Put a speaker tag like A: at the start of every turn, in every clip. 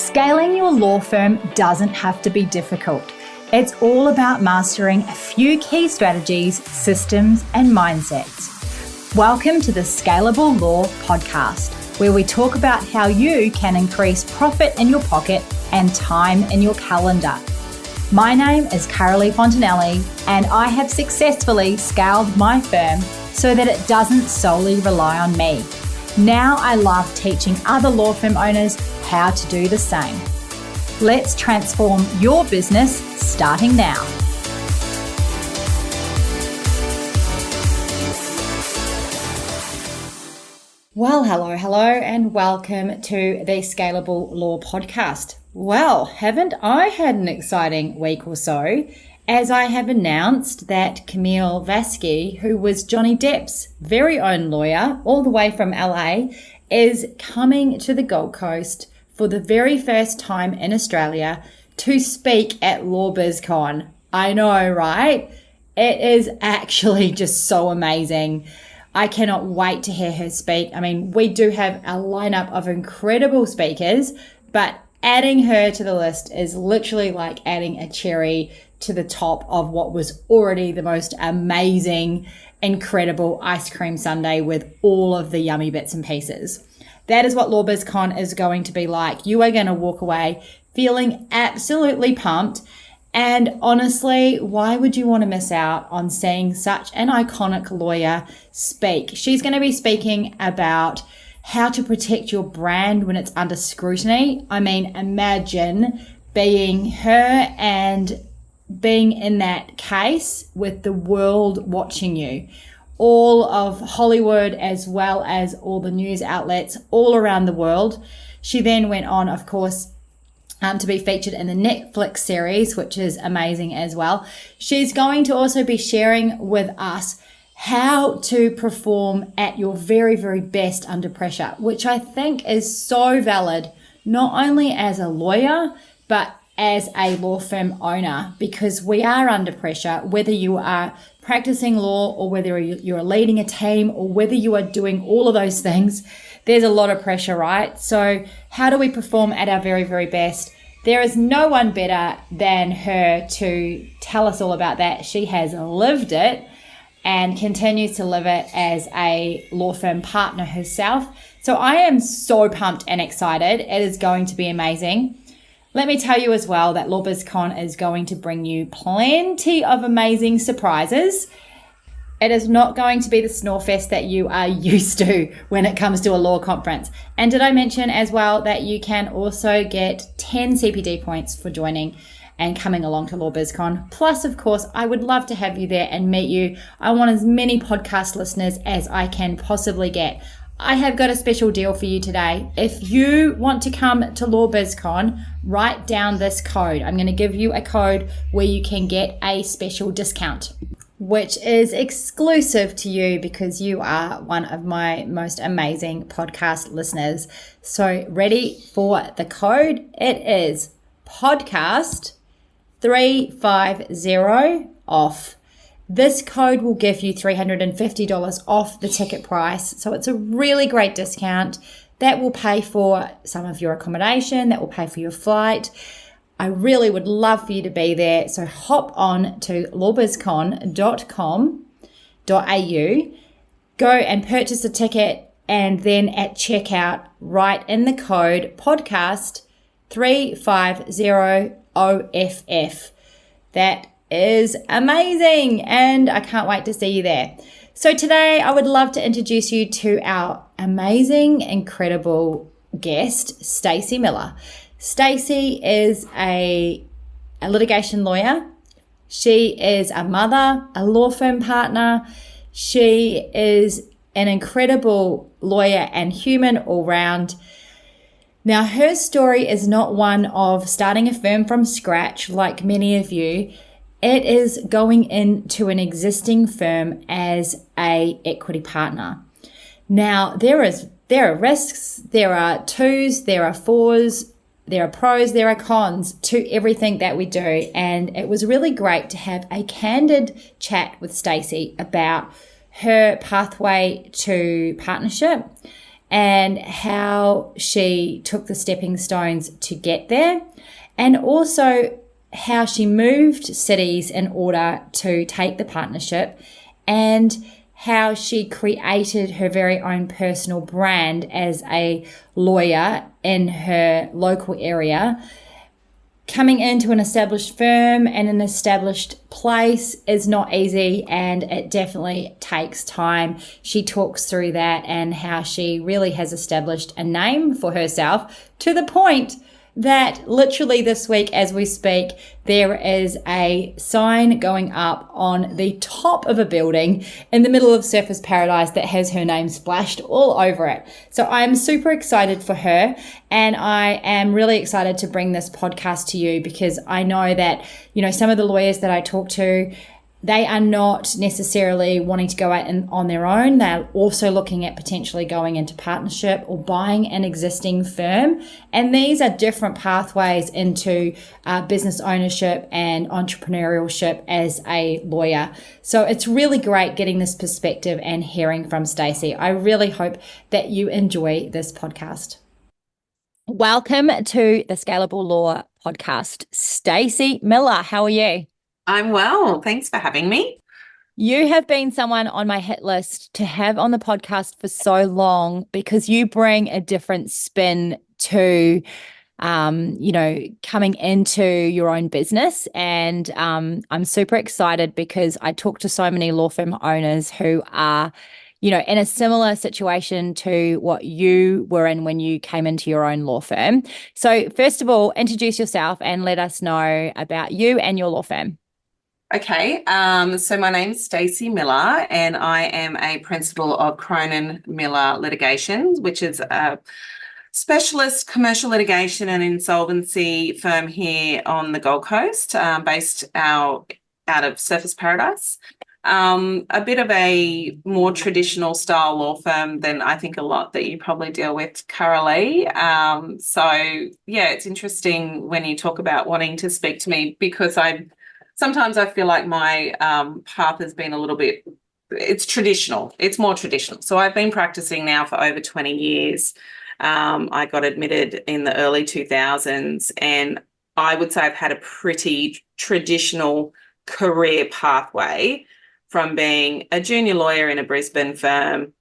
A: Scaling your law firm doesn't have to be difficult. It's all about mastering a few key strategies, systems, and mindsets. Welcome to the Scalable Law Podcast, where we talk about how you can increase profit in your pocket and time in your calendar. My name is Carolee Fontanelli, and I have successfully scaled my firm so that it doesn't solely rely on me. Now I love teaching other law firm owners how to do the same. Let's transform your business starting now. Well, hello, and welcome to the Scalable Law Podcast. Well, haven't I had an exciting week or so, as I have announced that Camille Vasquez, who was Johnny Depp's very own lawyer all the way from LA, is coming to the Gold Coast for the very first time in Australia to speak at LawBizCon. I know, right? It is actually just so amazing. I cannot wait to hear her speak. I mean, we do have a lineup of incredible speakers, but adding her to the list is literally like adding a cherry to the top of what was already the most amazing, incredible ice cream sundae with all of the yummy bits and pieces. That is what LawBizCon is going to be like. You are going to walk away feeling absolutely pumped. And honestly, why would you want to miss out on seeing such an iconic lawyer speak? She's going to be speaking about how to protect your brand when it's under scrutiny. I mean, imagine being her and being in that case with the world watching you. All of Hollywood, as well as all the news outlets all around the world. She then went on, of course, to be featured in the Netflix series, which is amazing as well. She's going to also be sharing with us how to perform at your very, very best under pressure, which I think is so valid, not only as a lawyer, but as a law firm owner, because we are under pressure, whether you are practicing law or whether you're leading a team or whether you are doing all of those things, there's a lot of pressure, right? So how do we perform at our very, very best? There is no one better than her to tell us all about that. She has lived it and continues to live it as a law firm partner herself. So I am so pumped and excited. It is going to be amazing. Let me tell you as well that LawBizCon is going to bring you plenty of amazing surprises. It is not going to be the snorefest that you are used to when it comes to a law conference. And did I mention as well that you can also get 10 CPD points for joining and coming along to LawBizCon? Plus, of course, I would love to have you there and meet you. I want as many podcast listeners as I can possibly get. I have got a special deal for you today. If you want to come to LawBizCon, write down this code. I'm going to give you a code where you can get a special discount, which is exclusive to you because you are one of my most amazing podcast listeners. So ready for the code? It is podcast 350 off. This code will give you $350 off the ticket price. So it's a really great discount that will pay for some of your accommodation, that will pay for your flight. I really would love for you to be there. So hop on to lawbizcon.com.au, go and purchase a ticket, and then at checkout, write in the code podcast 350 OFF. That is amazing, and I can't wait to see you there. So today I would love to introduce you to our amazing, incredible guest, Stacey Miller. Stacey is a litigation lawyer. She is a mother, a law firm partner. She is an incredible lawyer and human all round. Now, her story is not one of starting a firm from scratch like many of you. It is going into an existing firm as a equity partner. Now, there are risks, there are twos, there are fours, there are pros, there are cons to everything that we do. And it was really great to have a candid chat with Stacey about her pathway to partnership and how she took the stepping stones to get there, and also how she moved cities in order to take the partnership, and how she created her very own personal brand as a lawyer in her local area. Coming into an established firm and an established place is not easy, and it definitely takes time. She talks through that and how she really has established a name for herself, to the point that literally this week as we speak, there is a sign going up on the top of a building in the middle of Surfers Paradise that has her name splashed all over it. So I'm super excited for her, and I am really excited to bring this podcast to you because I know that, some of the lawyers that I talk to, they are not necessarily wanting to go out on their own. They're also looking at potentially going into partnership or buying an existing firm. And these are different pathways into business ownership and entrepreneurship as a lawyer. So it's really great getting this perspective and hearing from Stacey. I really hope that you enjoy this podcast. Welcome to the Scalable Law podcast. Stacey Miller, how are you?
B: I'm well. Thanks for having me.
A: You have been someone on my hit list to have on the podcast for so long because you bring a different spin to, coming into your own business. And I'm super excited because I talk to so many law firm owners who are, in a similar situation to what you were in when you came into your own law firm. So first of all, introduce yourself and let us know about you and your law firm.
B: Okay, so my name's Stacey Miller, and I am a principal of Cronin Miller Litigations, which is a specialist commercial litigation and insolvency firm here on the Gold Coast, based out of Surfers Paradise. A bit of a more traditional style law firm than I think a lot that you probably deal with currently. It's interesting when you talk about wanting to speak to me because sometimes I feel like my path has been a little bit, it's traditional. It's more traditional. So I've been practicing now for over 20 years. I got admitted in the early 2000s, and I would say I've had a pretty traditional career pathway from being a junior lawyer in a Brisbane firm,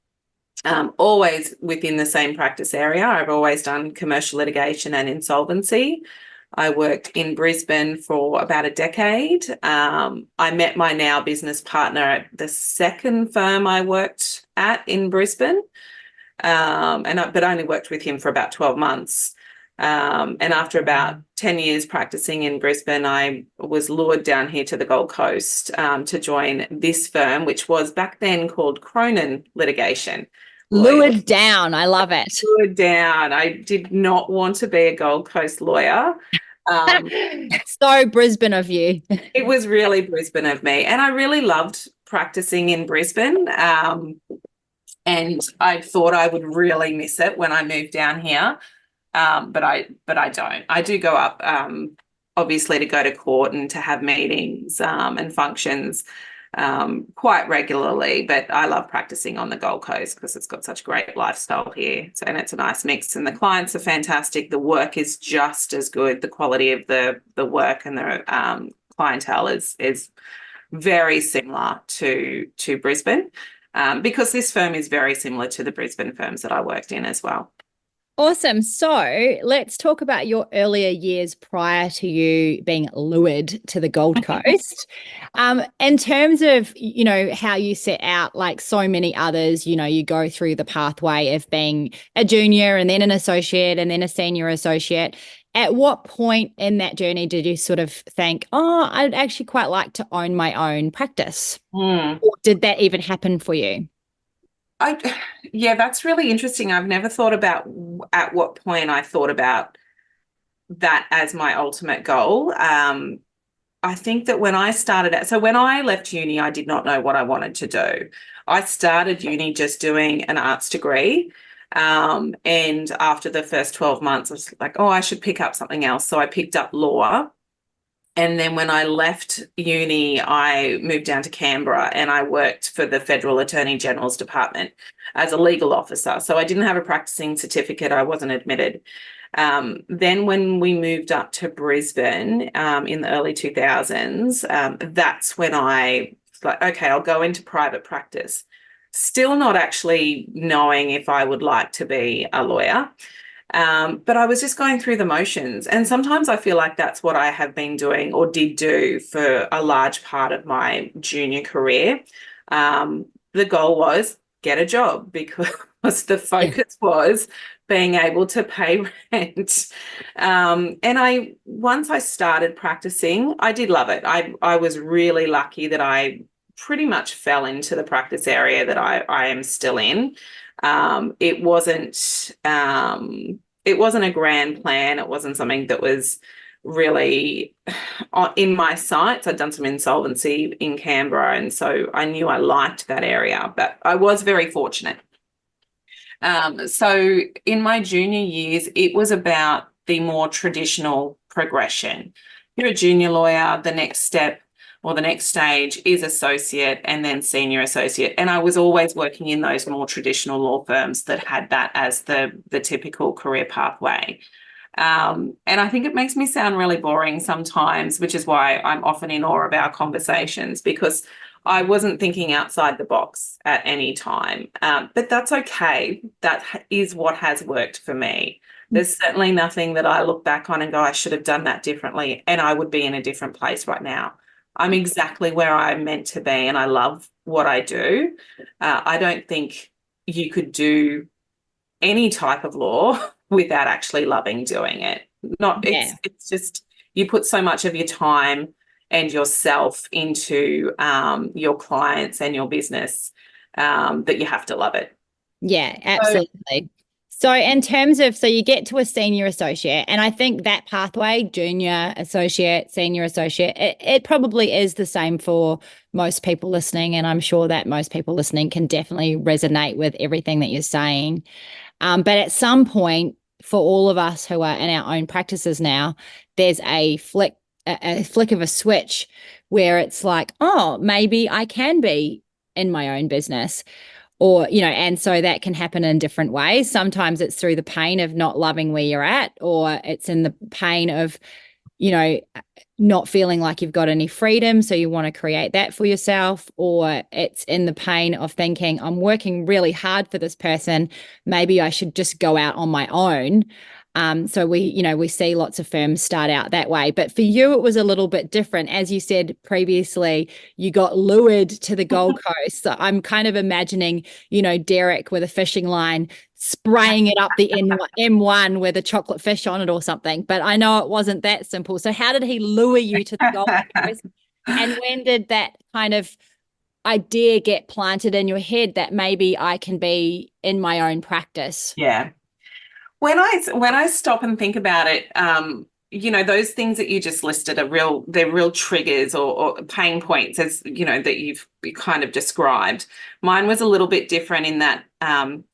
B: always within the same practice area. I've always done commercial litigation and insolvency. I worked in Brisbane for about a decade. I met my now business partner at the second firm I worked at in Brisbane, but I only worked with him for about 12 months. And after about 10 years practicing in Brisbane, I was lured down here to the Gold Coast to join this firm, which was back then called Cronin Litigation.
A: Lured down. I love it.
B: Lured down. I did not want to be a Gold Coast lawyer.
A: So Brisbane of you.
B: It was really Brisbane of me. And I really loved practicing in Brisbane. And I thought I would really miss it when I moved down here. But I don't. I do go up, obviously, to go to court and to have meetings and functions quite regularly, but I love practicing on the Gold Coast because it's got such great lifestyle here. And it's a nice mix, and the clients are fantastic. The work is just as good. The quality of the work and the clientele is very similar to Brisbane, because this firm is very similar to the Brisbane firms that I worked in as well.
A: Awesome. So let's talk about your earlier years prior to you being lured to the Gold Coast. In terms of, how you set out, like so many others, you go through the pathway of being a junior and then an associate and then a senior associate. At what point in that journey did you sort of think, oh, I'd actually quite like to own my own practice? Or did that even happen for you?
B: That's really interesting. I've never thought about at what point I thought about that as my ultimate goal. I think that when I left uni, I did not know what I wanted to do. I started uni just doing an arts degree. And after the first 12 months, I was like, oh, I should pick up something else. So I picked up law. And then when I left uni, I moved down to Canberra and I worked for the Federal Attorney General's Department as a legal officer. So I didn't have a practicing certificate. I wasn't admitted. Then when we moved up to Brisbane in the early 2000s, that's when I was like, okay, I'll go into private practice. Still not actually knowing if I would like to be a lawyer. But I was just going through the motions. And sometimes I feel like that's what I have been doing or did do for a large part of my junior career. The goal was get a job because the focus was being able to pay rent. And once I started practicing, I did love it. I was really lucky that I pretty much fell into the practice area that I am still in. It wasn't a grand plan. It wasn't something that was really in my sights. I'd done some insolvency in Canberra, and so I knew I liked that area, but I was very fortunate. So in my junior years, it was about the more traditional progression. You're a junior lawyer, the next step or the next stage is associate and then senior associate. And I was always working in those more traditional law firms that had that as the typical career pathway. And I think it makes me sound really boring sometimes, which is why I'm often in awe of our conversations, because I wasn't thinking outside the box at any time. But that's okay. That is what has worked for me. There's certainly nothing that I look back on and go, I should have done that differently, and I would be in a different place right now. I'm exactly where I'm meant to be, and I love what I do. I don't think you could do any type of law without actually loving doing it. It's just you put so much of your time and yourself into your clients and your business that you have to love it.
A: Yeah, absolutely. So in terms of, so you get to a senior associate, and I think that pathway, junior associate, senior associate, it probably is the same for most people listening. And I'm sure that most people listening can definitely resonate with everything that you're saying. But at some point, for all of us who are in our own practices now, there's a flick of a switch where it's like, oh, maybe I can be in my own business. Or, and so that can happen in different ways. Sometimes it's through the pain of not loving where you're at, or it's in the pain of, not feeling like you've got any freedom. So you want to create that for yourself, or it's in the pain of thinking, I'm working really hard for this person. Maybe I should just go out on my own. So we see lots of firms start out that way. But for you, it was a little bit different. As you said previously, you got lured to the Gold Coast. So I'm kind of imagining, Derek with a fishing line spraying it up the M1 with a chocolate fish on it or something. But I know it wasn't that simple. So how did he lure you to the Gold Coast? And when did that kind of idea get planted in your head that maybe I can be in my own practice?
B: Yeah. When I stop and think about it, those things that you just listed they're real triggers or pain points, as that you kind of described. Mine was a little bit different in that, and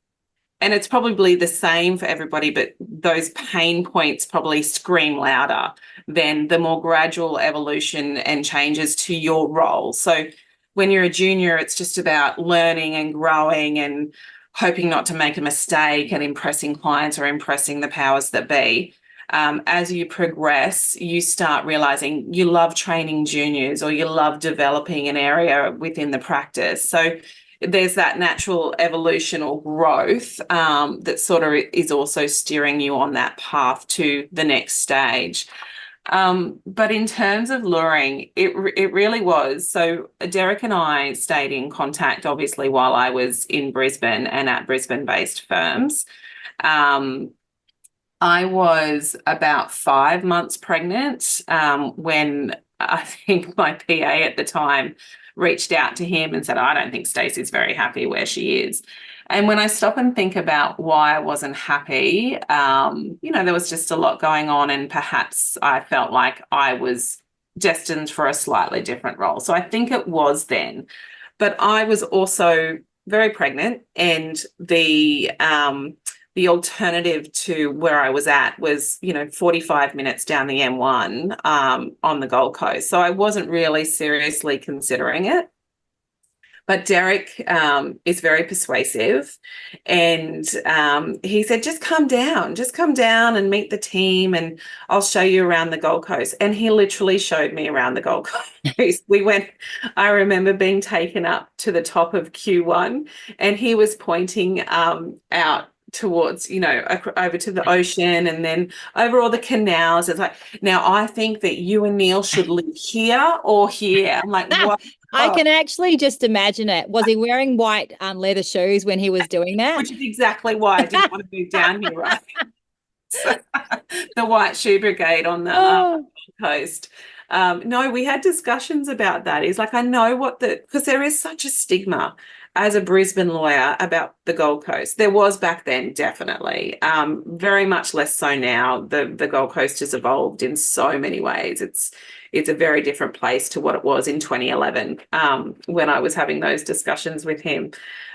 B: it's probably the same for everybody, but those pain points probably scream louder than the more gradual evolution and changes to your role. So when you're a junior, it's just about learning and growing and hoping not to make a mistake and impressing clients or impressing the powers that be. As you progress, you start realizing you love training juniors or you love developing an area within the practice. So there's that natural evolution or growth that sort of is also steering you on that path to the next stage. But in terms of luring, it really was. So Derek and I stayed in contact, obviously, while I was in Brisbane and at Brisbane-based firms. I was about 5 months pregnant when I think my PA at the time reached out to him and said, I don't think Stacey's very happy where she is. And when I stop and think about why I wasn't happy, there was just a lot going on, and perhaps I felt like I was destined for a slightly different role. So I think it was then. But I was also very pregnant, and the the alternative to where I was at was, 45 minutes down the M1 on the Gold Coast. So I wasn't really seriously considering it. But Derek is very persuasive, and he said, just come down and meet the team, and I'll show you around the Gold Coast. And he literally showed me around the Gold Coast. I remember being taken up to the top of Q1, and he was pointing out towards, over to the ocean and then over all the canals. It's like, now I think that you and Neil should live here or here. I'm like, what?
A: I can actually just imagine it. Was he wearing white leather shoes when he was doing that?
B: Which is exactly why I didn't want to move down here, right? So, the white shoe brigade on the coast. No, we had discussions about that. He's like, I know because there is such a stigma as a Brisbane lawyer about the Gold Coast. There was back then, definitely. Very much less so now. The Gold Coast has evolved in so many ways. It's a very different place to what it was in 2011 when I was having those discussions with him.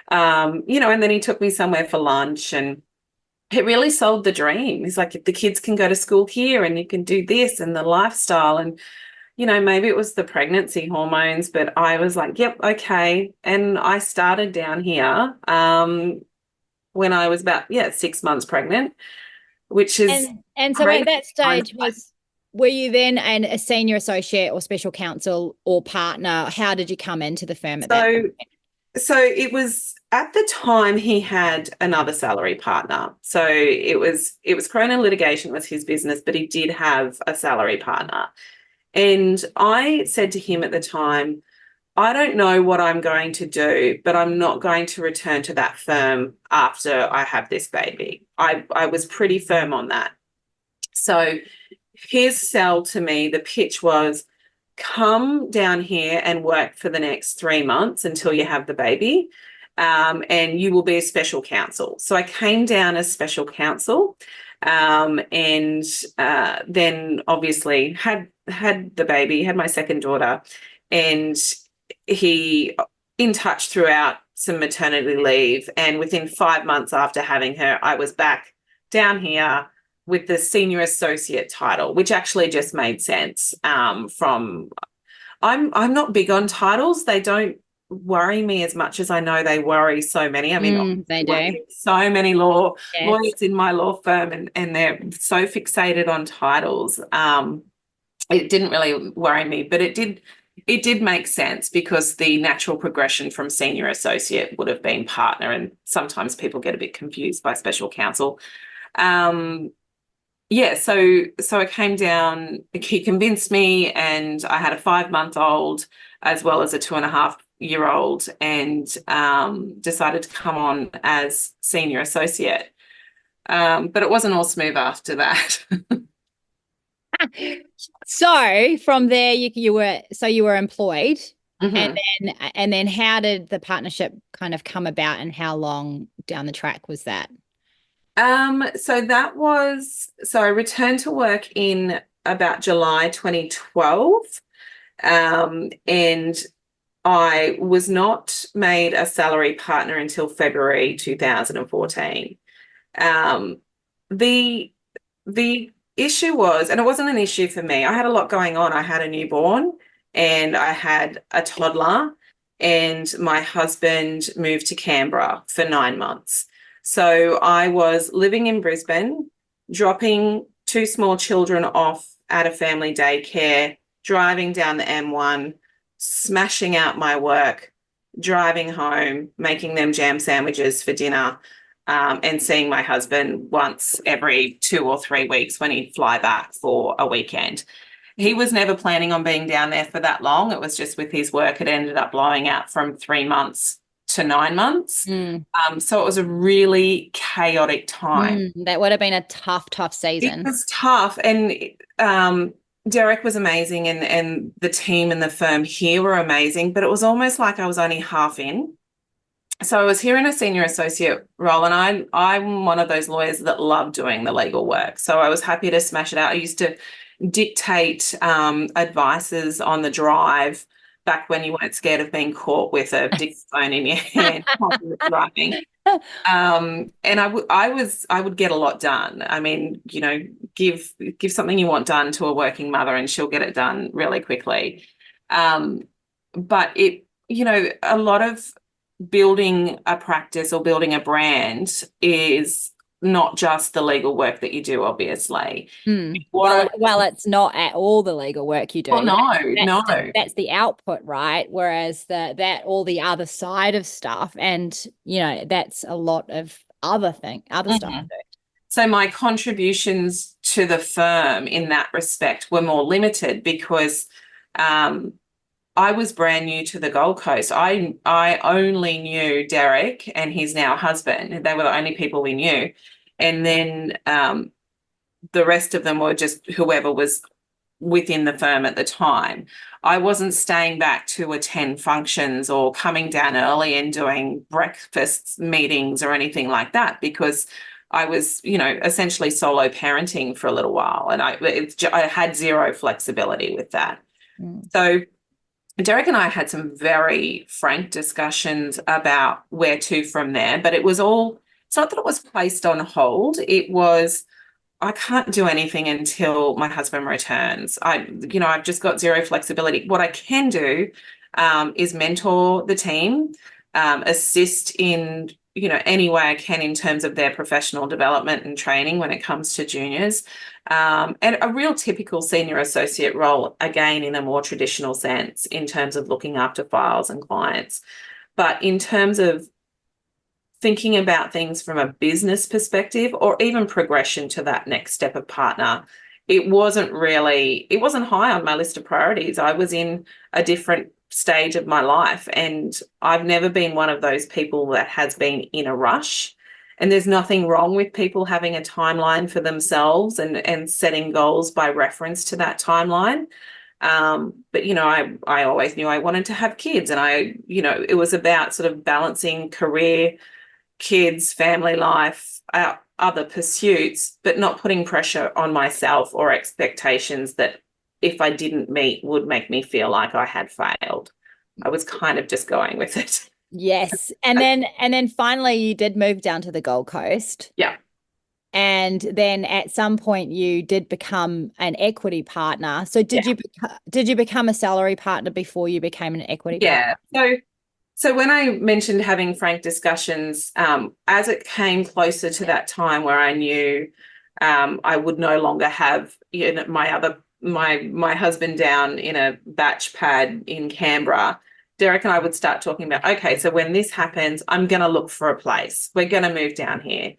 B: And then he took me somewhere for lunch, and it really sold the dream. He's like, the kids can go to school here and you can do this and the lifestyle. And, maybe it was the pregnancy hormones, but I was like, yep, okay. And I started down here when I was about, 6 months pregnant, which is.
A: And so at that stage were you then a senior associate or special counsel or partner? How did you come into the firm at that point?
B: So it was at the time he had another salary partner. So it was Cronin Litigation was his business, but he did have a salary partner. And I said to him at the time, I don't know what I'm going to do, but I'm not going to return to that firm after I have this baby. I was pretty firm on that. So his sell to me, the pitch was, come down here and work for the next 3 months until you have the baby, and you will be a special counsel. So I came down as special counsel, and then obviously had the baby, had my second daughter, and he in touch throughout some maternity leave. And within 5 months after having her, I was back down here with the senior associate title, which actually just made sense. I'm not big on titles. They don't worry me as much as I know they worry so many. I mean,
A: they do.
B: So many lawyers in my law firm, and they're so fixated on titles. It didn't really worry me, but it did make sense because the natural progression from senior associate would have been partner, and sometimes people get a bit confused by special counsel. So I came down, he convinced me, and I had a 5-month-old as well as a 2.5-year-old, and decided to come on as senior associate. But it wasn't all smooth after that.
A: So from there you were employed,
B: Mm-hmm.
A: and then how did the partnership kind of come about, and how long down the track was that?
B: So I returned to work in about July 2012, and I was not made a salary partner until February 2014. The issue was, and it wasn't an issue for me, I had a lot going on. I had a newborn and I had a toddler, and my husband moved to Canberra for 9 months. So I was living in Brisbane, dropping 2 small children off at a family daycare, driving down the M1, smashing out my work, driving home, making them jam sandwiches for dinner, and seeing my husband once every 2 or 3 weeks when he'd fly back for a weekend. He was never planning on being down there for that long. It was just with his work, it ended up blowing out from 3 months to 9 months. So it was a really chaotic time.
A: That would have been a tough season.
B: It was tough. And Derek was amazing, and the team and the firm here were amazing, but it was almost like I was only half in. So I was here in a senior associate role, and I'm one of those lawyers that love doing the legal work. So I was happy to smash it out. I used to dictate advices on the drive back when you weren't scared of being caught with a dictaphone in your hand. And I would get a lot done. I mean, give something you want done to a working mother and she'll get it done really quickly. Um, but a lot of building a practice or building a brand is not just the legal work that you do, obviously.
A: Well, it's not at all the legal work you
B: Well,
A: do.
B: no, no.
A: That's the output, right? Whereas that all the other side of stuff, and that's a lot of other stuff to
B: Mhm.
A: do.
B: So my contributions to the firm in that respect were more limited because um, I was brand new to the Gold Coast. I only knew Derek and his now husband. They were the only people we knew. And then the rest of them were just whoever was within the firm at the time. I wasn't staying back to attend functions or coming down early and doing breakfast meetings or anything like that because I was, essentially solo parenting for a little while, and I had zero flexibility with that.
A: Mm.
B: So Derek and I had some very frank discussions about where to from there, but it's not that it was placed on hold. It was, I can't do anything until my husband returns. I've just got zero flexibility. What I can do is mentor the team, assist in, any way I can in terms of their professional development and training when it comes to juniors. And a real typical senior associate role, again, in a more traditional sense, in terms of looking after files and clients. But in terms of thinking about things from a business perspective or even progression to that next step of partner, it wasn't high on my list of priorities. I was in a different stage of my life, and I've never been one of those people that has been in a rush. And there's nothing wrong with people having a timeline for themselves and setting goals by reference to that timeline. But I always knew I wanted to have kids, and it was about sort of balancing career, kids, family life, other pursuits, but not putting pressure on myself or expectations that if I didn't meet would make me feel like I had failed. I was kind of just going with it.
A: Yes. And then finally you did move down to the Gold Coast.
B: Yeah.
A: And then at some point you did become an equity partner. So did you become a salary partner before you became an equity partner?
B: Yeah. So when I mentioned having frank discussions, as it came closer to that time where I knew I would no longer have my husband down in a batch pad in Canberra, Derek and I would start talking about, okay, so when this happens, I'm going to look for a place. We're going to move down here.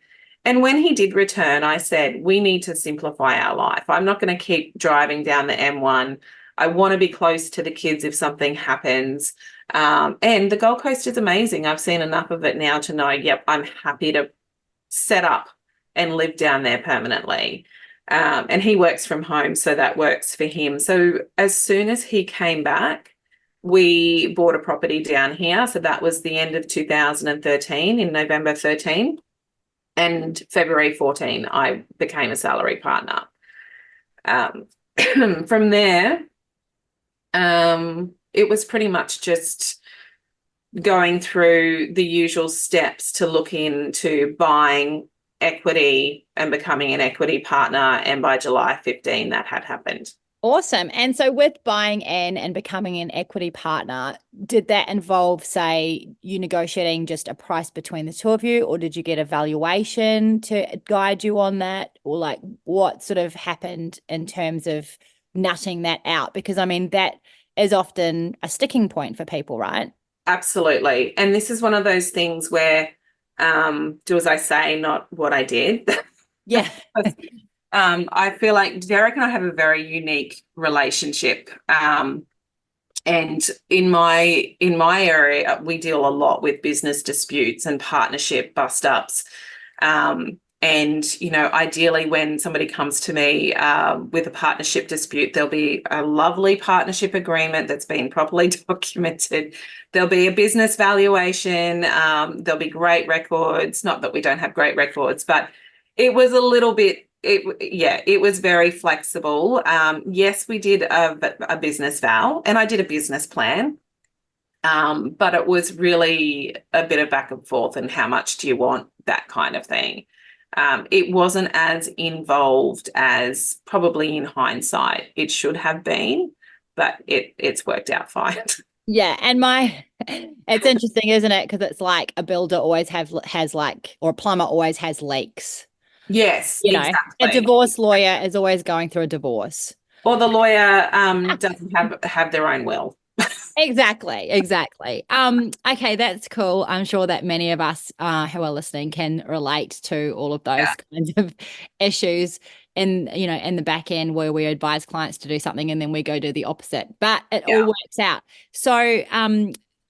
B: And when he did return, I said, we need to simplify our life. I'm not going to keep driving down the M1. I want to be close to the kids if something happens. And the Gold Coast is amazing. I've seen enough of it now to know, yep, I'm happy to set up and live down there permanently. And he works from home, so that works for him. So as soon as he came back, we bought a property down here. So that was the end of 2013, in November 13. And February 14, I became a salary partner. From there, it was pretty much just going through the usual steps to look into buying equity and becoming an equity partner. And by July 15, that had happened.
A: Awesome. And so with buying in and becoming an equity partner, did that involve, say, you negotiating just a price between the two of you, or did you get a valuation to guide you on that? Or like what sort of happened in terms of nutting that out? Because I mean, that is often a sticking point for people, right?
B: Absolutely. And this is one of those things where do as I say, not what I did.
A: Yeah.
B: I feel like Derek and I have a very unique relationship. And in my area, we deal a lot with business disputes and partnership bust ups. And ideally, when somebody comes to me with a partnership dispute, there'll be a lovely partnership agreement that's been properly documented. There'll be a business valuation. There'll be great records. Not that we don't have great records, but it was a little bit. It was very flexible. Yes, we did a business val, and I did a business plan. But it was really a bit of back and forth and how much do you want, that kind of thing. It wasn't as involved as probably in hindsight it should have been, but it's worked out fine.
A: Yeah, and it's interesting, isn't it? Because it's like a builder always has like, or a plumber always has leaks.
B: Yes,
A: You know, a
B: exactly.
A: divorce lawyer is always going through a divorce.
B: Or the lawyer doesn't have their own will.
A: Exactly. Okay, that's cool. I'm sure that many of us who are listening can relate to all of those
B: Yeah.
A: kinds of issues in the back end where we advise clients to do something and then we go do the opposite. But it all
B: Yeah.
A: works out. So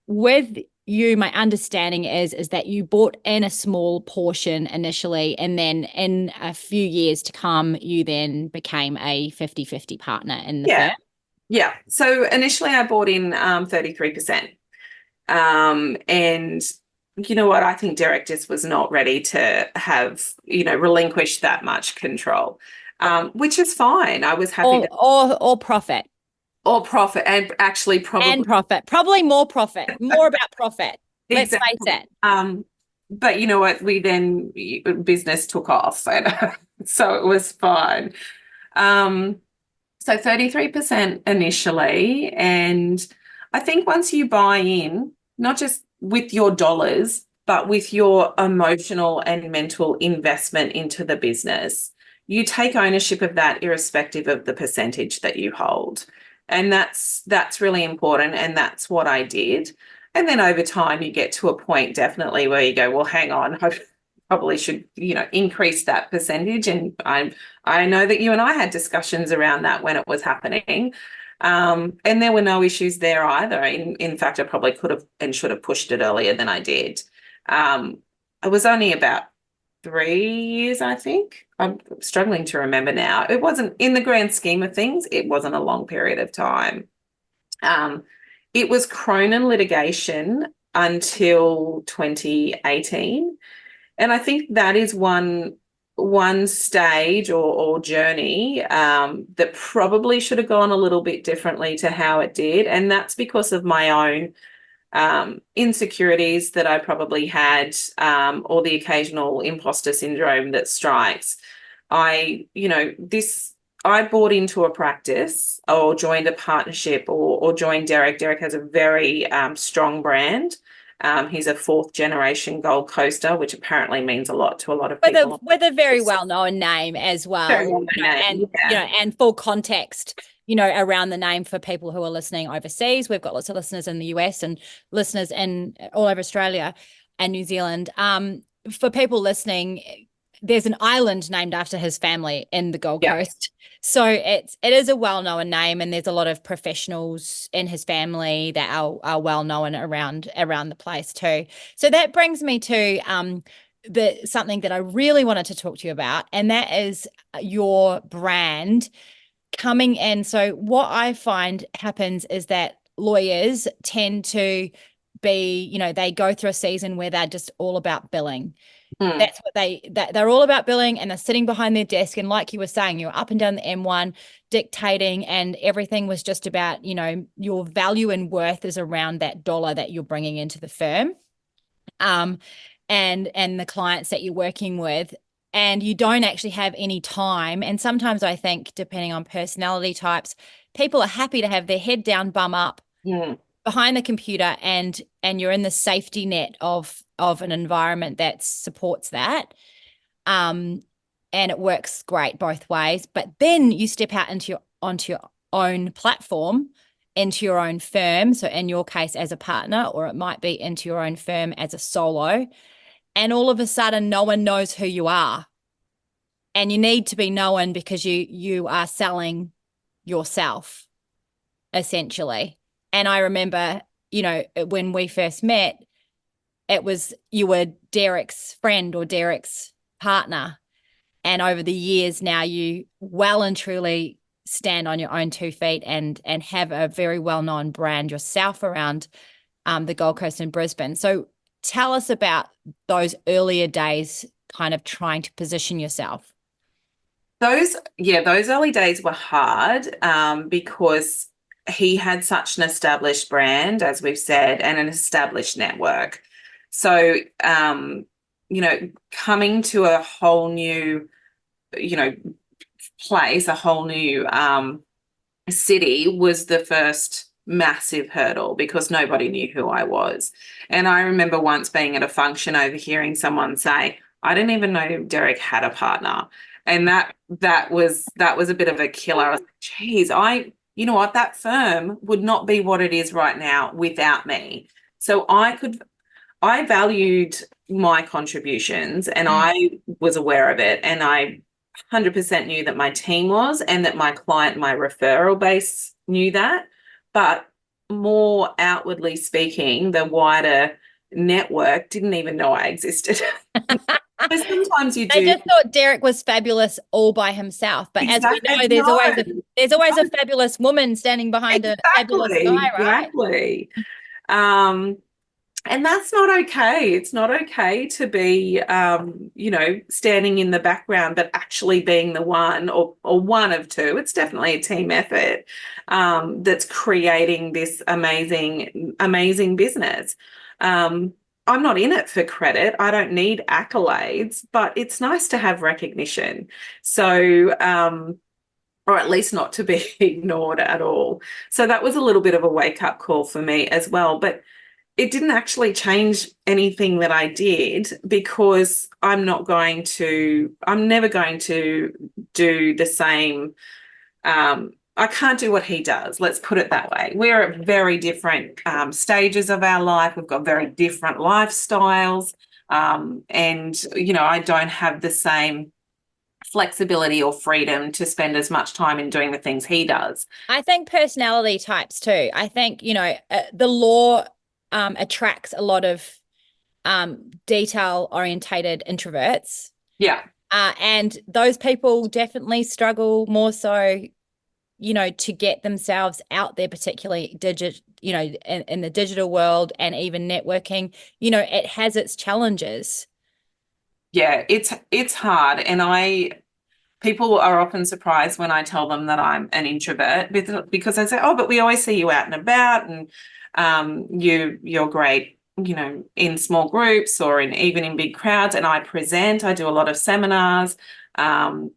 A: with you, my understanding is that you bought in a small portion initially, and then in a few years to come, you then became a 50-50 partner in the
B: Yeah.
A: firm.
B: Yeah. So initially I bought in 33%. And you know what? I think Derek just was not ready to have, relinquish that much control, which is fine. I was happy
A: Or profit.
B: or profit, and actually
A: And
B: probably
A: profit. Probably more profit. More about profit. Let's face
B: exactly.
A: it.
B: But you know what? Business took off, and so it was fine. Um, so 33% initially, and I think once you buy in, not just with your dollars, but with your emotional and mental investment into the business, you take ownership of that irrespective of the percentage that you hold. And that's really important. And that's what I did. And then over time, you get to a point definitely where you go, well, hang on, I probably should, increase that percentage. And I know that you and I had discussions around that when it was happening. And there were no issues there either. In fact, I probably could have and should have pushed it earlier than I did. It was only about 3 years, I think. I'm struggling to remember now. It wasn't, in the grand scheme of things, it wasn't a long period of time. It was Cronin litigation until 2018. And I think that is one stage or journey that probably should have gone a little bit differently to how it did. And that's because of my own insecurities that I probably had, or the occasional imposter syndrome that strikes. I bought into a practice or joined a partnership or joined Derek. Derek has a very strong brand. He's a fourth generation Gold Coaster, which apparently means a lot to a lot of people.
A: With a very well-known name as well.
B: Very well known, yeah.
A: And full context, around the name for people who are listening overseas. We've got lots of listeners in the US and listeners in all over Australia and New Zealand. For people listening, there's an island named after his family in the Gold Coast. So it is a well-known name, and there's a lot of professionals in his family that are well-known around the place too. So that brings me to something that I really wanted to talk to you about, and that is your brand coming in. So what I find happens is that lawyers tend to be, they go through a season where they're just all about billing. That's what they're all about, billing, and they're sitting behind their desk. And like you were saying, you're up and down the M1 dictating, and everything was just about, your value and worth is around that dollar that you're bringing into the firm, and the clients that you're working with. And you don't actually have any time. And sometimes I think, depending on personality types, people are happy to have their head down, bum up, behind the computer, and you're in the safety net of an environment that supports that. And it works great both ways. But then you step out onto your own platform, into your own firm. So in your case, as a partner, or it might be into your own firm as a solo. And all of a sudden, no one knows who you are. And you need to be known because you are selling yourself, essentially. And I remember, when we first met, it was you were Derek's friend or Derek's partner. And over the years now, you well and truly stand on your own 2 feet and have a very well-known brand yourself around the Gold Coast and Brisbane. So tell us about those earlier days, kind of trying to position yourself.
B: Those early days were hard because he had such an established brand, as we've said, and an established network. So, coming to a whole new, place, a whole new city was the first massive hurdle because nobody knew who I was. And I remember once being at a function overhearing someone say, I didn't even know Derek had a partner. And that was a bit of a killer. I was like, geez, you know what, that firm would not be what it is right now without me. So I valued my contributions and I was aware of it, and I 100% knew that my team was, and that my client, my referral base knew that. But more outwardly speaking, the wider network didn't even know I existed. So sometimes you
C: They
B: do.
C: just thought Derek was fabulous all by himself. But as we know, there's always a fabulous woman standing behind a fabulous guy, right?
B: Exactly. Um, and that's not okay. It's not okay to be, standing in the background, but actually being the one, or one of two. It's definitely a team effort, that's creating this amazing, amazing business. I'm not in it for credit. I don't need accolades, but it's nice to have recognition. So, or at least not to be ignored at all. So that was a little bit of a wake-up call for me as well. But it didn't actually change anything that I did, because I'm never going to do the same. I can't do what he does. Let's put it that way. We're at very different stages of our life. We've got very different lifestyles. And, I don't have the same flexibility or freedom to spend as much time in doing the things he does.
C: I think personality types too. I think, the law attracts a lot of detail-orientated introverts.
B: Yeah.
C: And those people definitely struggle more so, to get themselves out there, particularly in the digital world, and even networking. It has its challenges.
B: Yeah, it's hard. And people are often surprised when I tell them that I'm an introvert, because I say, oh, but we always see you out and about, and you're great, in small groups or even in big crowds. And I do a lot of seminars. I'm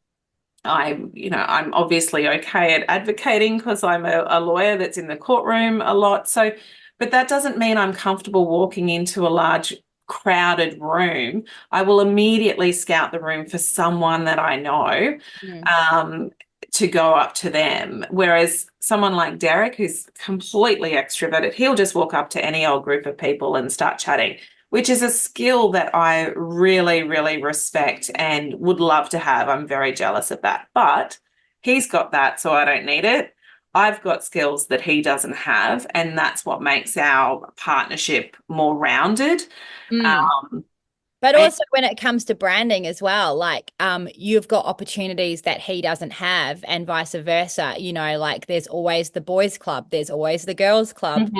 B: obviously okay at advocating because I'm a lawyer that's in the courtroom a lot. So, but that doesn't mean I'm comfortable walking into a large crowded room. I will immediately scout the room for someone that I know, to go up to them. Whereas someone like Derek, who's completely extroverted, he'll just walk up to any old group of people and start chatting, which is a skill that I really, really respect and would love to have. I'm very jealous of that. But he's got that, so I don't need it. I've got skills that he doesn't have, and that's what makes our partnership more rounded.
C: But also when it comes to branding as well, like you've got opportunities that he doesn't have, and vice versa. Like there's always the boys club, there's always the girls club.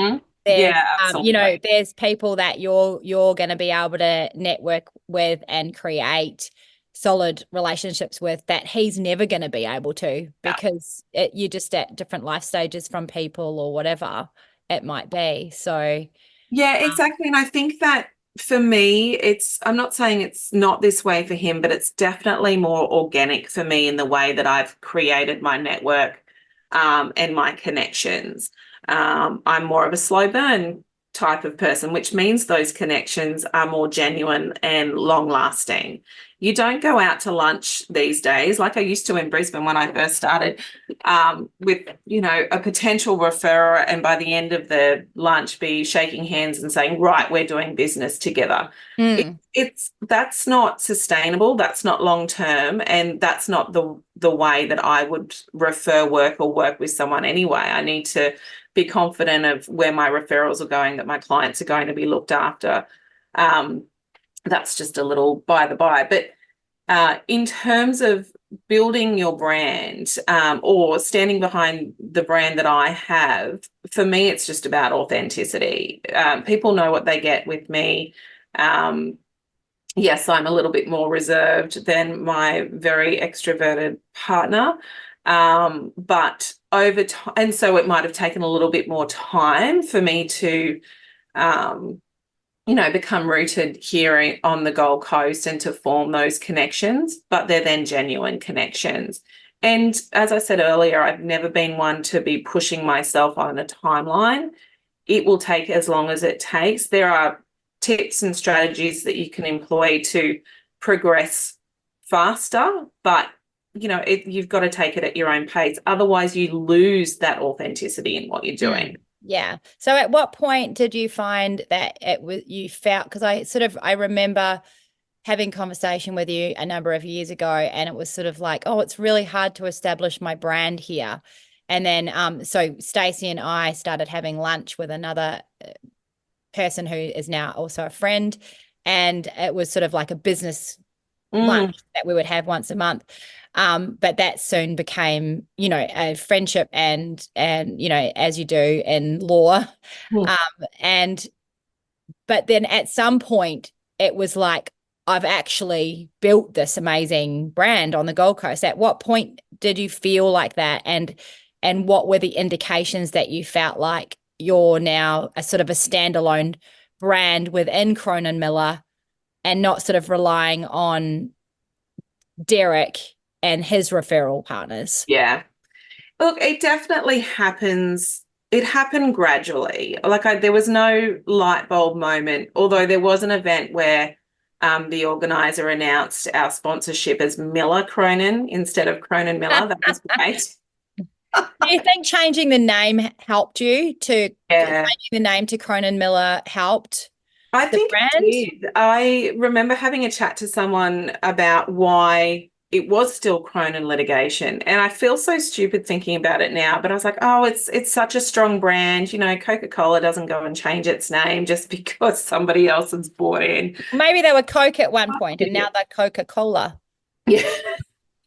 C: There's,
B: absolutely.
C: There's people that you're going to be able to network with and create solid relationships with that he's never going to be able to, because you're just at different life stages from people, or whatever it might be. So
B: yeah, exactly. And I think that for me, I'm not saying it's not this way for him, but it's definitely more organic for me in the way that I've created my network, and my connections. I'm more of a slow burn type of person, which means those connections are more genuine and long lasting. You don't go out to lunch these days like I used to in Brisbane when I first started, with, a potential referrer, and by the end of the lunch be shaking hands and saying, right, we're doing business together. That's not sustainable. That's not long term, and that's not the way that I would refer work or work with someone anyway. I need to be confident of where my referrals are going, that my clients are going to be looked after. That's just a little by the by. But in terms of building your brand, or standing behind the brand that I have, for me, it's just about authenticity. People know what they get with me. Yes, I'm a little bit more reserved than my very extroverted partner. But over time, and so it might have taken a little bit more time for me to, become rooted here on the Gold Coast and to form those connections, but they're then genuine connections. And as I said earlier, I've never been one to be pushing myself on a timeline. It will take as long as it takes. There are tips and strategies that you can employ to progress faster, but you've got to take it at your own pace. Otherwise, you lose that authenticity in what you're doing.
C: Yeah. So at what point did you find that you felt, because I remember having conversation with you a number of years ago, and it was sort of like, oh, it's really hard to establish my brand here. And then so Stacey and I started having lunch with another person who is now also a friend, and it was sort of like a business lunch that we would have once a month. But that soon became, a friendship and as you do in law. But then at some point it was like, I've actually built this amazing brand on the Gold Coast. At what point did you feel like that? And what were the indications that you felt like you're now a sort of a standalone brand within Cronin Miller and not sort of relying on Derek and his referral partners?
B: Yeah. Look, it definitely happens. It happened gradually. There was no light bulb moment, although there was an event where the organizer announced our sponsorship as Miller Cronin instead of Cronin Miller. That was great.
C: Do you think changing the name helped you changing the name to Cronin Miller helped?
B: I think it did. I remember having a chat to someone about why it was still Cronin litigation. And I feel so stupid thinking about it now, but I was like, oh, it's such a strong brand. Coca-Cola doesn't go and change its name just because somebody else has bought in.
C: Maybe they were Coke at one point and now they're Coca-Cola.
B: Yeah.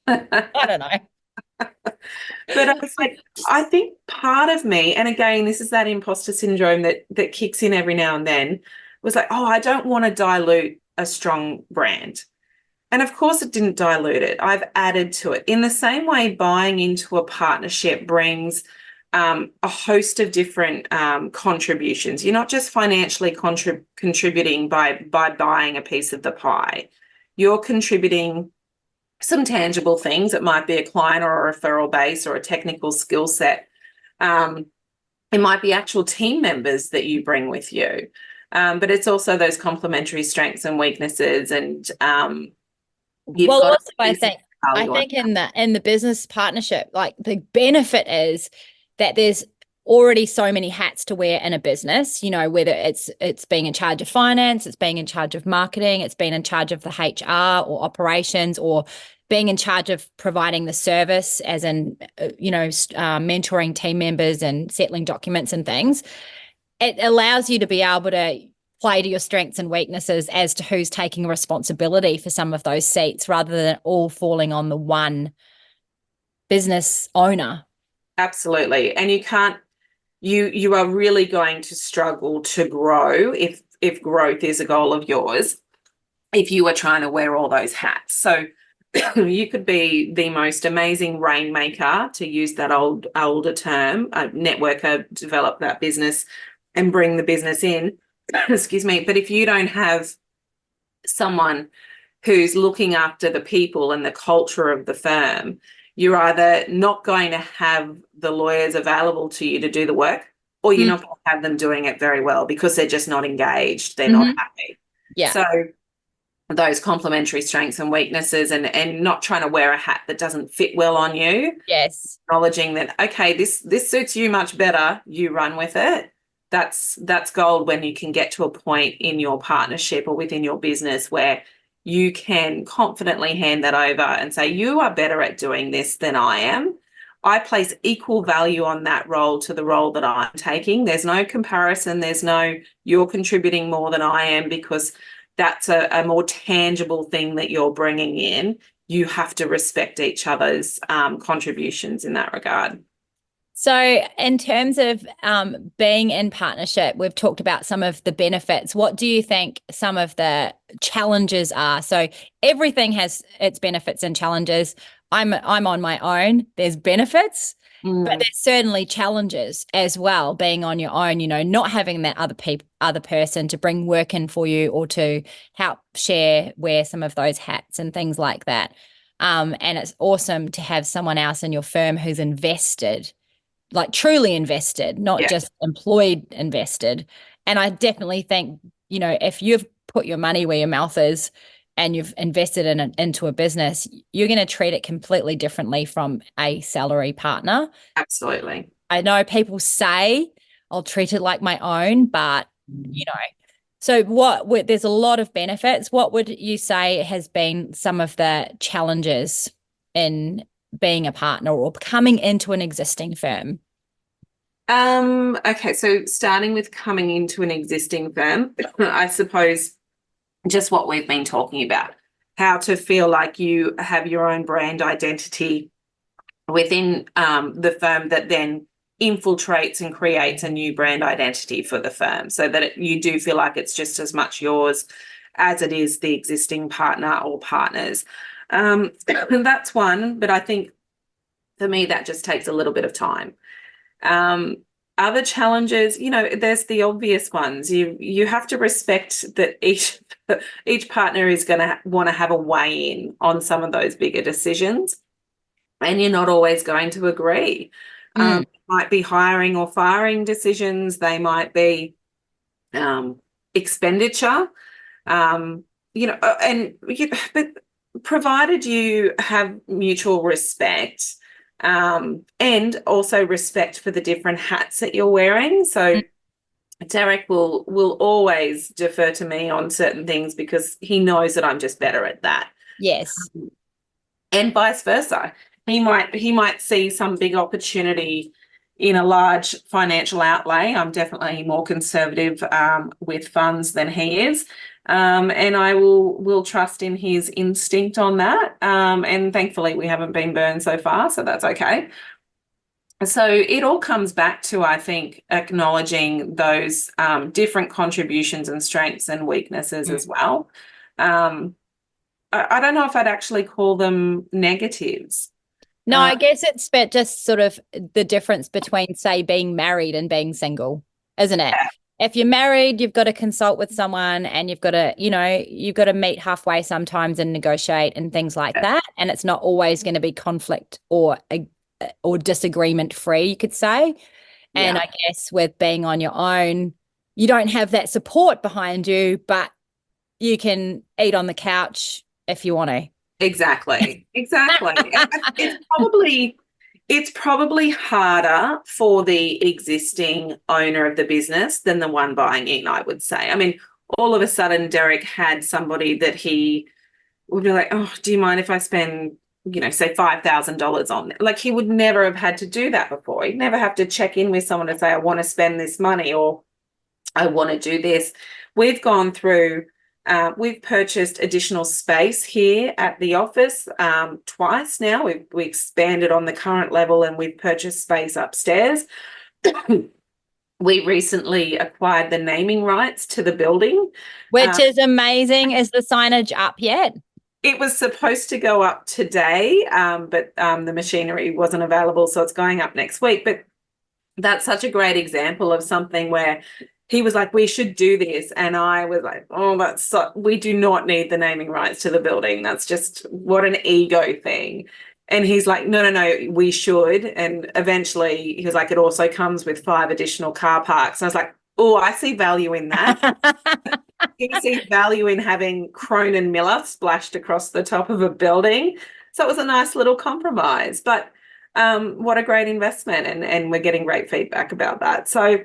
C: I don't know.
B: But I was like, I think part of me, and again, this is that imposter syndrome that kicks in every now and then, was like, oh, I don't want to dilute a strong brand. And of course it didn't dilute it. I've added to it. In the same way, buying into a partnership brings a host of different contributions. You're not just financially contributing by buying a piece of the pie. You're contributing some tangible things. It might be a client or a referral base or a technical skill set. It might be actual team members that you bring with you. But it's also those complementary strengths and weaknesses. And
C: I think in the business partnership, like the benefit is that there's already so many hats to wear in a business, whether it's being in charge of finance, it's being in charge of marketing, it's being in charge of the HR or operations, or being in charge of providing the service as in, mentoring team members and settling documents and things. It allows you to be able to play to your strengths and weaknesses as to who's taking responsibility for some of those seats rather than all falling on the one business owner.
B: Absolutely. And you are really going to struggle to grow if growth is a goal of yours, if you are trying to wear all those hats. So you could be the most amazing rainmaker, to use that older term, a networker, develop that business and bring the business in. Excuse me. But if you don't have someone who's looking after the people and the culture of the firm, you're either not going to have the lawyers available to you to do the work, or you're not going to have them doing it very well because they're just not engaged. They're not happy.
C: Yeah.
B: So those complementary strengths and weaknesses, and not trying to wear a hat that doesn't fit well on you.
C: Yes.
B: Acknowledging that, okay, this suits you much better, you run with it. That's gold when you can get to a point in your partnership or within your business where you can confidently hand that over and say, you are better at doing this than I am. I place equal value on that role to the role that I'm taking. There's no comparison. There's no, you're contributing more than I am, because that's a more tangible thing that you're bringing in. You have to respect each other's contributions in that regard.
C: So in terms of being in partnership, we've talked about some of the benefits. What do you think some of the challenges are? So everything has its benefits and challenges. I'm on my own. There's benefits, but
B: Mm,
C: there's certainly challenges as well being on your own, not having that other person to bring work in for you or to help wear some of those hats and things like that. And it's awesome to have someone else in your firm who's invested, like truly invested, not
B: yeah,
C: just employed invested. And I definitely think, if you've put your money where your mouth is and you've invested into a business, you're going to treat it completely differently from a salary partner.
B: absolutely.
C: I know people say I'll treat it like my own, but you know, so there's a lot of benefits. What would you say has been some of the challenges in being a partner or coming into an existing firm?
B: Okay, so starting with coming into an existing firm, I suppose just what we've been talking about, how to feel like you have your own brand identity within the firm that then infiltrates and creates a new brand identity for the firm so that you do feel like it's just as much yours as it is the existing partner or partners. And that's one, but I think for me that just takes a little bit of time. Other challenges, there's the obvious ones. You have to respect that each partner is going to want to have a weigh in on some of those bigger decisions, and you're not always going to agree. Might be hiring or firing decisions. They might be expenditure. But provided you have mutual respect. And also respect for the different hats that you're wearing. So Derek will always defer to me on certain things because he knows that I'm just better at that.
C: Yes.
B: And vice versa. He might see some big opportunity in a large financial outlay. I'm definitely more conservative with funds than he is. And I will trust in his instinct on that. And thankfully we haven't been burned so far, so that's okay. So it all comes back to, I think, acknowledging those different contributions and strengths and weaknesses as well. I don't know if I'd actually call them negatives.
C: No, I guess it's just sort of the difference between, say, being married and being single, isn't it? If you're married, you've got to consult with someone and you've got to meet halfway sometimes and negotiate and things like that. And it's not always going to be conflict or disagreement free, you could say. And
B: Yeah.
C: I guess with being on your own, you don't have that support behind you, but you can eat on the couch if you want to.
B: Exactly. It's probably harder for the existing owner of the business than the one buying in, I would say. I mean, all of a sudden Derek had somebody that he would be like, oh, do you mind if I spend, say $5,000 on it? Like he would never have had to do that before. He'd never have to check in with someone and say, I want to spend this money or I want to do this. We've gone through we've purchased additional space here at the office twice now. We expanded on the current level and we've purchased space upstairs. We recently acquired the naming rights to the building.
C: Which is amazing. Is the signage up yet?
B: It was supposed to go up today, but the machinery wasn't available, so it's going up next week. But that's such a great example of something where he was like, we should do this. And I was like, oh, we do not need the naming rights to the building. That's just what an ego thing. And he's like, no, we should. And eventually he was like, it also comes with 5 additional car parks. And I was like, oh, I see value in that. He sees value in having Cronin Miller splashed across the top of a building. So it was a nice little compromise. But what a great investment. And we're getting great feedback about that. So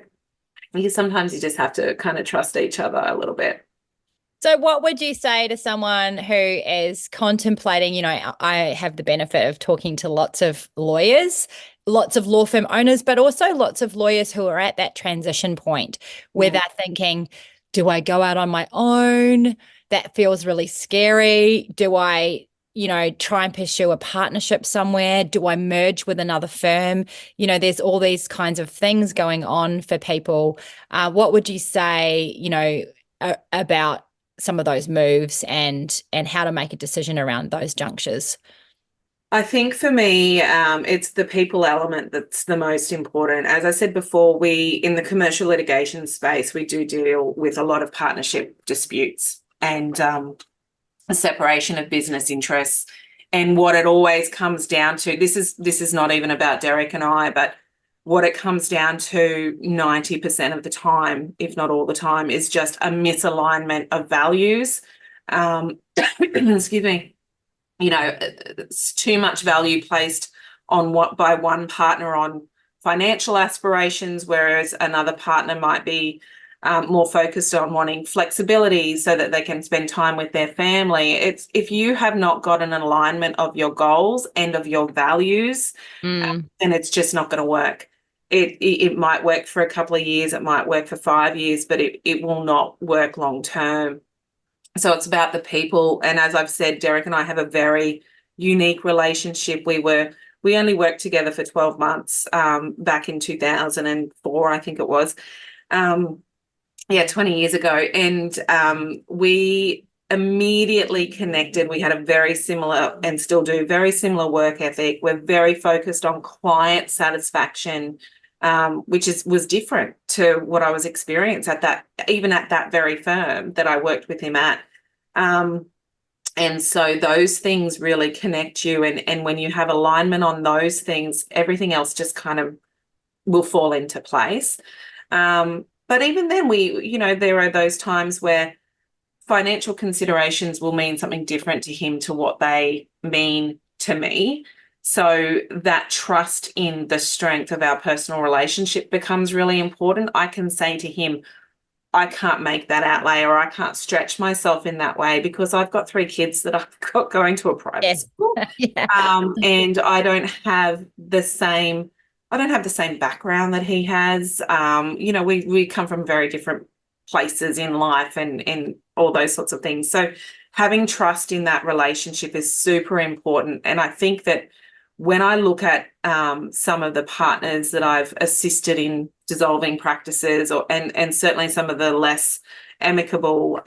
B: sometimes you just have to kind of trust each other a little bit.
C: So what would you say to someone who is contemplating, I have the benefit of talking to lots of lawyers, lots of law firm owners, but also lots of lawyers who are at that transition point where they're thinking, do I go out on my own? That feels really scary. Do I try and pursue a partnership somewhere? Do I merge with another firm? There's all these kinds of things going on for people. What would you say, about some of those moves and how to make a decision around those junctures?
B: I think for me, it's the people element that's the most important. As I said before, in the commercial litigation space, we do deal with a lot of partnership disputes and a separation of business interests. And what it always comes down to, this is not even about Derek and I, but what it comes down to 90% of the time, if not all the time, is just a misalignment of values. Excuse me. It's too much value placed on by one partner on financial aspirations, whereas another partner might be more focused on wanting flexibility so that they can spend time with their family. It's if you have not got an alignment of your goals and of your values, then it's just not going to work. It might work for a couple of years, it might work for 5 years, but it will not work long term. So it's about the people. And as I've said, Derek and I have a very unique relationship. We only worked together for 12 months back in 2004, I think it was. 20 years ago. And we immediately connected. We had a very similar, and still do, very similar work ethic. We're very focused on client satisfaction, which was different to what I was experiencing at that very firm that I worked with him at. And so those things really connect you. And when you have alignment on those things, everything else just kind of will fall into place. But even then there are those times where financial considerations will mean something different to him to what they mean to me. So that trust in the strength of our personal relationship becomes really important. I can say to him, I can't make that outlay, or I can't stretch myself in that way because I've got 3 kids that I've got going to a private school. And I don't have the same background that he has. We come from very different places in life and all those sorts of things. So having trust in that relationship is super important. And I think that when I look at some of the partners that I've assisted in dissolving practices, and certainly some of the less amicable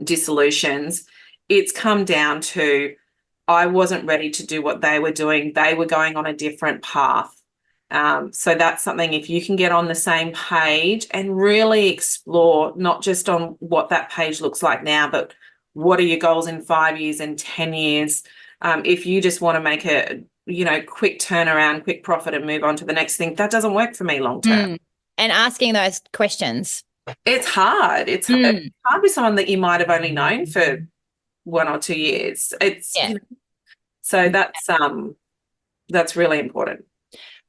B: dissolutions, it's come down to I wasn't ready to do what they were doing. They were going on a different path. So that's something, if you can get on the same page and really explore not just on what that page looks like now, but what are your goals in 5 years and 10 years? If you just want to make a quick turnaround, quick profit and move on to the next thing, that doesn't work for me long term.
C: And asking those questions.
B: It's hard. It's hard with someone that you might have only known for 1 or 2 years. So that's really important.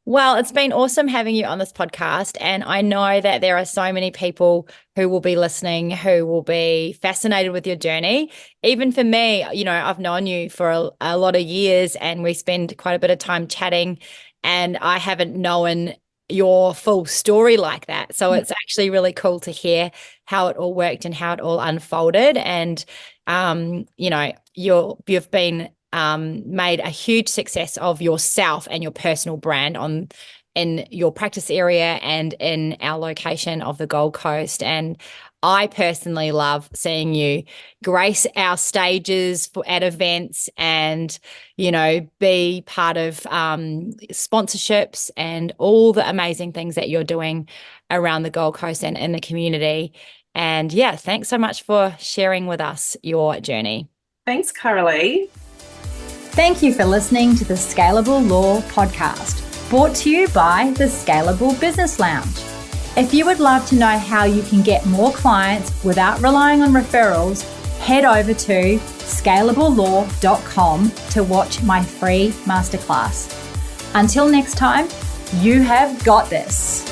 C: Well, it's been awesome having you on this podcast. And I know that there are so many people who will be listening who will be fascinated with your journey. Even for me, I've known you for a lot of years and we spend quite a bit of time chatting, and I haven't known your full story like that. So it's actually really cool to hear how it all worked and how it all unfolded. And, you've been made a huge success of yourself and your personal brand in your practice area and in our location of the Gold Coast. And I personally love seeing you grace our stages at events and, be part of sponsorships and all the amazing things that you're doing around the Gold Coast and in the community. And thanks so much for sharing with us your journey.
B: Thanks, Carolee.
A: Thank you for listening to the Scalable Law Podcast, brought to you by the Scalable Business Lounge. If you would love to know how you can get more clients without relying on referrals, head over to scalablelaw.com to watch my free masterclass. Until next time, you have got this.